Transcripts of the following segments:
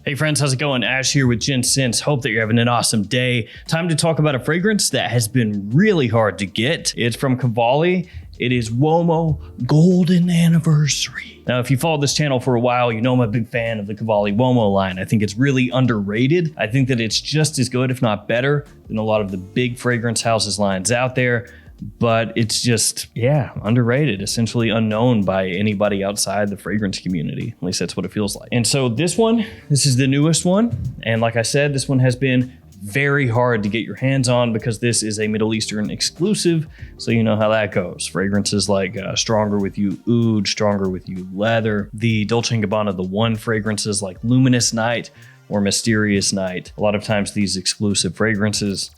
Hey friends, how's it going? Ash here with Gents. Hope that you're having an awesome day. Time to talk about a fragrance that has been really hard to get. It's from Cavalli. It is Uomo Golden Anniversary. Now, if you follow this channel for a while, you know I'm a big fan of the Cavalli Uomo line. I think it's really underrated. I think that it's just as good, if not better, than a lot of the big fragrance houses lines out there. But it's just, underrated, essentially unknown by anybody outside the fragrance community. At least that's what it feels like. And so this is the newest one. And like I said, this one has been very hard to get your hands on because this is a Middle Eastern exclusive. So you know how that goes. Fragrances like Stronger With You Oud, Stronger With You Leather, the Dolce & Gabbana The One fragrances like Luminous Night or Mysterious Night. A lot of times these exclusive fragrances,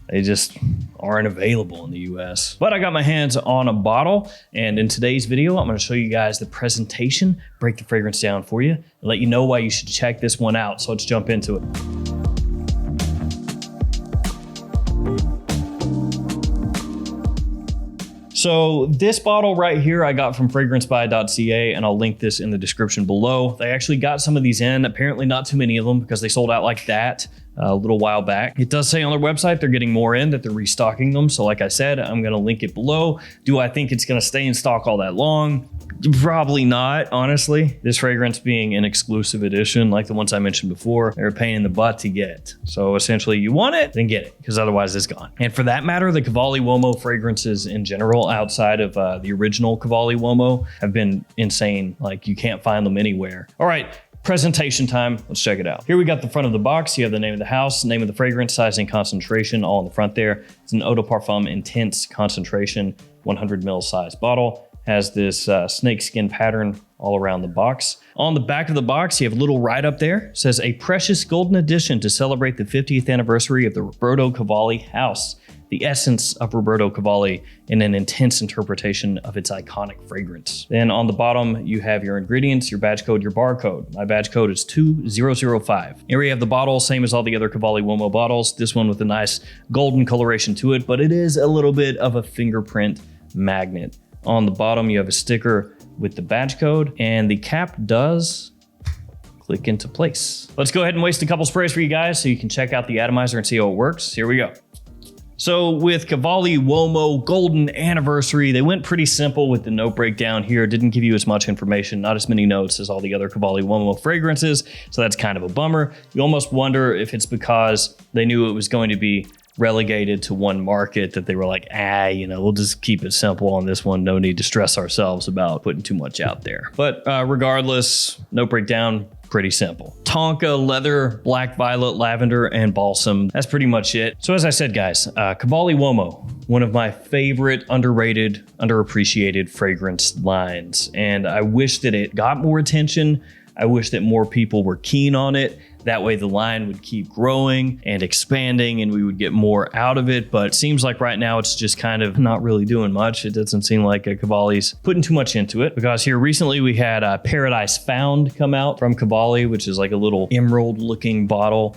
they just aren't available in the US. But I got my hands on a bottle, and in today's video, I'm gonna show you guys the presentation, break the fragrance down for you, and let you know why you should check this one out. So let's jump into it. So this bottle right here I got from fragrancebuy.ca, and I'll link this in the description below. They actually got some of these in, apparently not too many of them because they sold out like that a little while back. It does say on their website they're getting more in, that they're restocking them. So like I said, I'm gonna link it below. Do I think it's gonna stay in stock all that long? Probably not, honestly. This fragrance being an exclusive edition, like the ones I mentioned before, they're a pain in the butt to get. So essentially you want it, then get it, because otherwise it's gone. And for that matter, the Cavalli Uomo fragrances in general, outside of the original Cavalli Uomo, have been insane. Like you can't find them anywhere. All right. Presentation time, let's check it out. Here we got the front of the box. You have the name of the house, name of the fragrance, size and concentration all in the front there. It's an Eau de Parfum Intense concentration, 100 ml size bottle. Has this snake skin pattern all around the box. On the back of the box, you have a little write-up there. It says, a precious golden edition to celebrate the 50th anniversary of the Roberto Cavalli house. The essence of Roberto Cavalli in an intense interpretation of its iconic fragrance. Then on the bottom, you have your ingredients, your badge code, your barcode. My badge code is 2005. Here we have the bottle, same as all the other Cavalli Uomo bottles. This one with a nice golden coloration to it, but it is a little bit of a fingerprint magnet. On the bottom, you have a sticker with the badge code, and the cap does click into place. Let's go ahead and waste a couple sprays for you guys so you can check out the atomizer and see how it works. Here we go. So with Cavalli Uomo Golden Anniversary, they went pretty simple with the note breakdown here. Didn't give you as much information, not as many notes as all the other Cavalli Uomo fragrances. So that's kind of a bummer. You almost wonder if it's because they knew it was going to be relegated to one market, that they were like, we'll just keep it simple on this one. No need to stress ourselves about putting too much out there. But regardless, note breakdown, pretty simple. Tonka, leather, black violet, lavender, and balsam. That's pretty much it. So as I said, guys, Cavalli Uomo, one of my favorite underrated, underappreciated fragrance lines. And I wish that it got more attention. I wish that more people were keen on it. That way the line would keep growing and expanding and we would get more out of it. But it seems like right now it's just kind of not really doing much. It doesn't seem like Cavalli's putting too much into it, because here recently we had Paradise Found come out from Cavalli, which is like a little emerald looking bottle.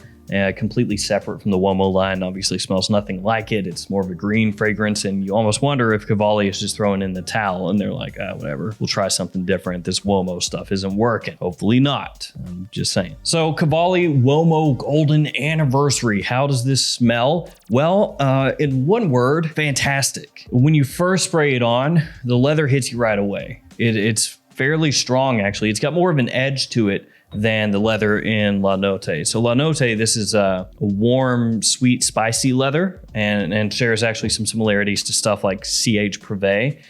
Completely separate from the Uomo line. Obviously smells nothing like it. It's more of a green fragrance, and you almost wonder if Cavalli is just throwing in the towel and they're like, whatever, we'll try something different. This Uomo stuff isn't working. Hopefully not. I'm just saying. So Cavalli Uomo Golden Anniversary. How does this smell? Well, in one word, fantastic. When you first spray it on, the leather hits you right away. It's fairly strong, actually. It's got more of an edge to it than the leather in La Notte. So La Notte, this is a warm, sweet, spicy leather, and shares actually some similarities to stuff like CH Privé.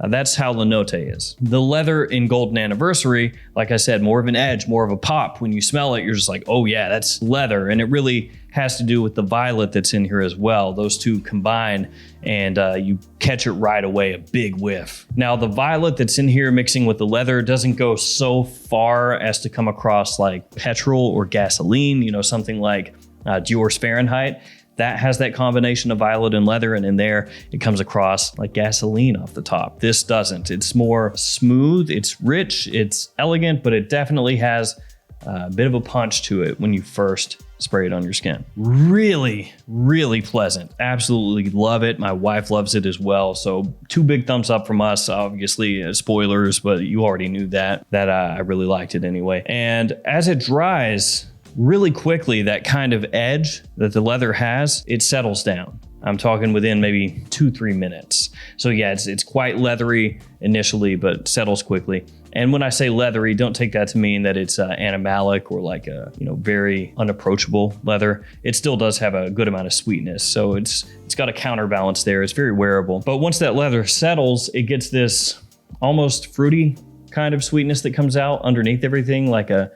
That's how La Notte is. The leather in Golden Anniversary, like I said, more of an edge, more of a pop. When you smell it, you're just like, oh yeah, that's leather. And it really has to do with the violet that's in here as well. Those two combine, and you catch it right away, a big whiff. Now the violet that's in here mixing with the leather doesn't go so far as to come across like petrol or gasoline, something like Dior's Fahrenheit. That has that combination of violet and leather, and in there it comes across like gasoline off the top. This doesn't. It's more smooth, it's rich, it's elegant, but it definitely has a bit of a punch to it when you first spray it on your skin. Really, really pleasant. Absolutely love it. My wife loves it as well. So 2 big thumbs up from us. Obviously, spoilers, but you already knew that I really liked it anyway. And as it dries, really quickly, that kind of edge that the leather has, it settles down. I'm talking within maybe 2-3 minutes. So yeah, it's quite leathery initially, but settles quickly. And when I say leathery, don't take that to mean that it's animalic or like a very unapproachable leather. It still does have a good amount of sweetness, so it's got a counterbalance there. It's very wearable. But once that leather settles, it gets this almost fruity kind of sweetness that comes out underneath everything, like a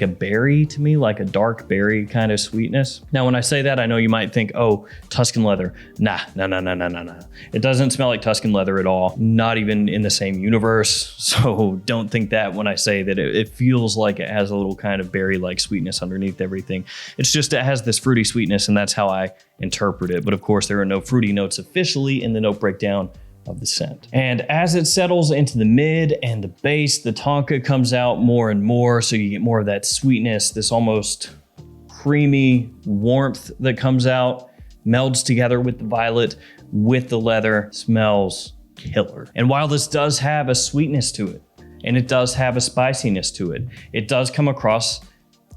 berry to me, like a dark berry kind of sweetness. Now, when I say that, I know you might think, oh, Tuscan leather. Nah. It doesn't smell like Tuscan leather at all, not even in the same universe. So don't think that when I say that it feels like it has a little kind of berry-like sweetness underneath everything. It's just, it has this fruity sweetness, and that's how I interpret it. But of course, there are no fruity notes officially in the note breakdown of the scent. And as it settles into the mid and the base, the tonka comes out more and more, so you get more of that sweetness, this almost creamy warmth that comes out, melds together with the violet, with the leather, smells killer. And while this does have a sweetness to it, and it does have a spiciness to it, it does come across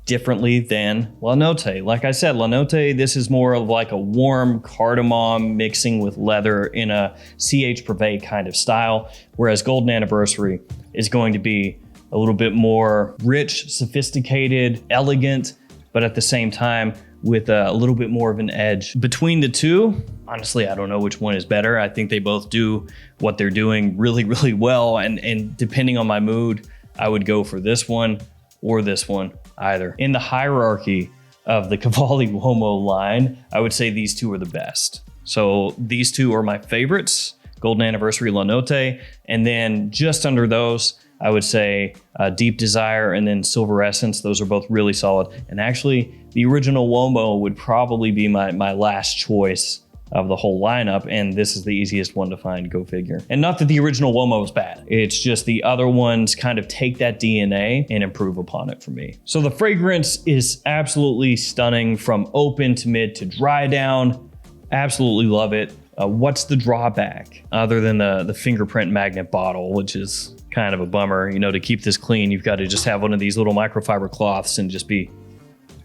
differently than La Notte. Like I said, La Notte, this is more of like a warm cardamom mixing with leather in a CH Privé kind of style, whereas Golden Anniversary is going to be a little bit more rich, sophisticated, elegant, but at the same time with a little bit more of an edge. Between the two, honestly, I don't know which one is better. I think they both do what they're doing really, really well, and depending on my mood, I would go for this one or this one either. In the hierarchy of the Cavalli Uomo line, I would say these two are the best. So these two are my favorites, Golden Anniversary, La Notte, and then just under those, I would say Deep Desire and then Silver Essence. Those are both really solid. And actually, the original Uomo would probably be my last choice of the whole lineup, and this is the easiest one to find, go figure. And not that the original Uomo was bad, it's just the other ones kind of take that DNA and improve upon it for me. So the fragrance is absolutely stunning from open to mid to dry down. Absolutely love it. What's the drawback other than the fingerprint magnet bottle, which is kind of a bummer. To keep this clean, you've got to just have one of these little microfiber cloths and just be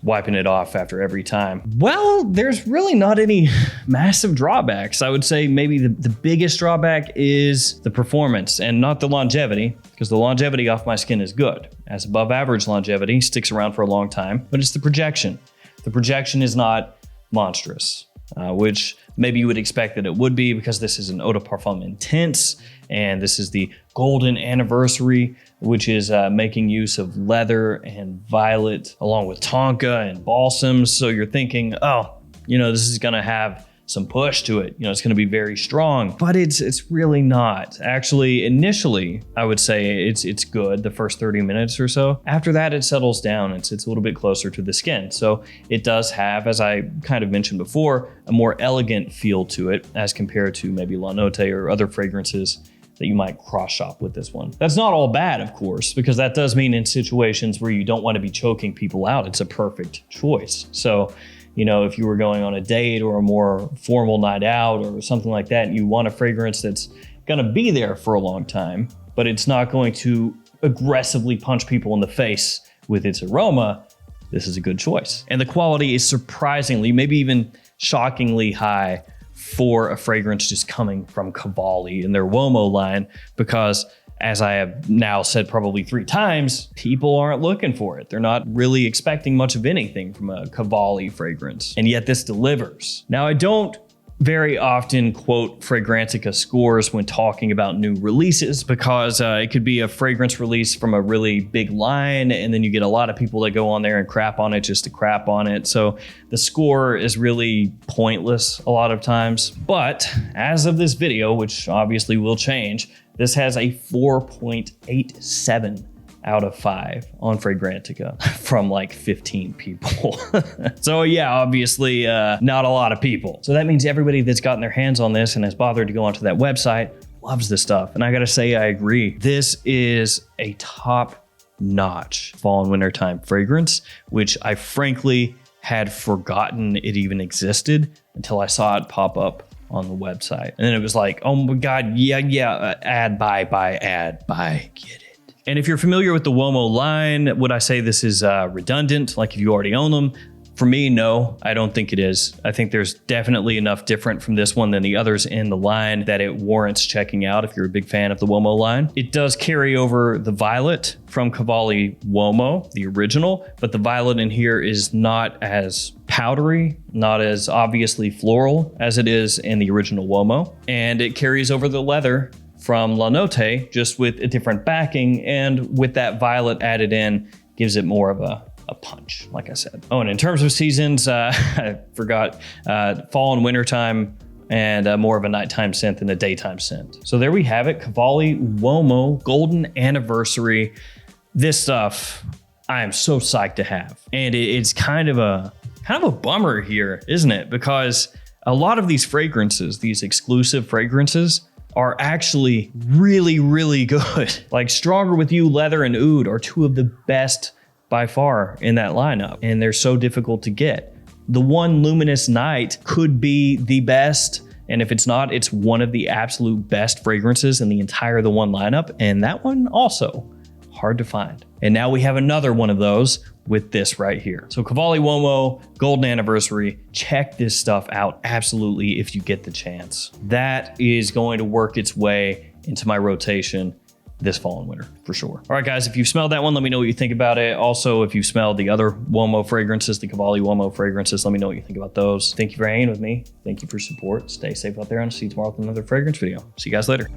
wiping it off after every time. Well, there's really not any massive drawbacks. I would say maybe the biggest drawback is the performance and not the longevity, because the longevity off my skin is good. As above average longevity, sticks around for a long time, but it's the projection. The projection is not monstrous, which maybe you would expect that it would be, because this is an Eau de Parfum Intense, and this is the Golden Anniversary, which is making use of leather and violet along with tonka and balsams. So you're thinking, oh, this is gonna have some push to it. It's gonna be very strong, but it's really not. Actually, initially, I would say it's good the first 30 minutes or so. After that, it settles down. It's a little bit closer to the skin. So it does have, as I kind of mentioned before, a more elegant feel to it as compared to maybe La Notte or other fragrances that you might cross shop with this one. That's not all bad, of course, because that does mean in situations where you don't want to be choking people out, it's a perfect choice. So, if you were going on a date or a more formal night out or something like that, and you want a fragrance that's gonna be there for a long time, but it's not going to aggressively punch people in the face with its aroma, this is a good choice. And the quality is surprisingly, maybe even shockingly high for a fragrance just coming from Cavalli in their Uomo line, because as I have now said probably 3 times, people aren't looking for it. They're not really expecting much of anything from a Cavalli fragrance, and yet this delivers. Now, I don't very often quote Fragrantica scores when talking about new releases, because it could be a fragrance release from a really big line, and then you get a lot of people that go on there and crap on it just to crap on it. So the score is really pointless a lot of times. But as of this video, which obviously will change, this has a 4.87 out of 5 on Fragrantica from like 15 people. So yeah, obviously not a lot of people. So that means everybody that's gotten their hands on this and has bothered to go onto that website loves this stuff. And I gotta say, I agree. This is a top-notch fall and wintertime fragrance, which I frankly had forgotten it even existed until I saw it pop up on the website. And then it was like, oh my God, yeah, ad, buy, ad, buy, get it. And if you're familiar with the Uomo line, would I say this is redundant, like if you already own them? For me, no, I don't think it is. I think there's definitely enough different from this one than the others in the line that it warrants checking out if you're a big fan of the Uomo line. It does carry over the violet from Cavalli Uomo, the original, but the violet in here is not as powdery, not as obviously floral as it is in the original Uomo. And it carries over the leather from La Notte, just with a different backing, and with that violet added in, gives it more of a punch, like I said. Oh, and in terms of seasons, I forgot, fall and winter time, and more of a nighttime scent than a daytime scent. So there we have it, Cavalli Uomo Golden Anniversary. This stuff I am so psyched to have. And it's kind of a bummer here, isn't it? Because a lot of these fragrances, these exclusive fragrances, are actually really, really good. Like Stronger With You, Leather, and Oud are two of the best by far in that lineup, and they're so difficult to get. The one Luminous Night could be the best, and if it's not, it's one of the absolute best fragrances in the entire The One lineup, and that one also hard to find. And now we have another one of those with this right here. So Cavalli Uomo Golden Anniversary, check this stuff out absolutely if you get the chance. That is going to work its way into my rotation this fall and winter for sure. All right, guys, if you've smelled that one, let me know what you think about it. Also, if you've smelled the other Uomo fragrances, the Cavalli Uomo fragrances, let me know what you think about those. Thank you for hanging with me. Thank you for support. Stay safe out there, and I'll see you tomorrow with another fragrance video. See you guys later.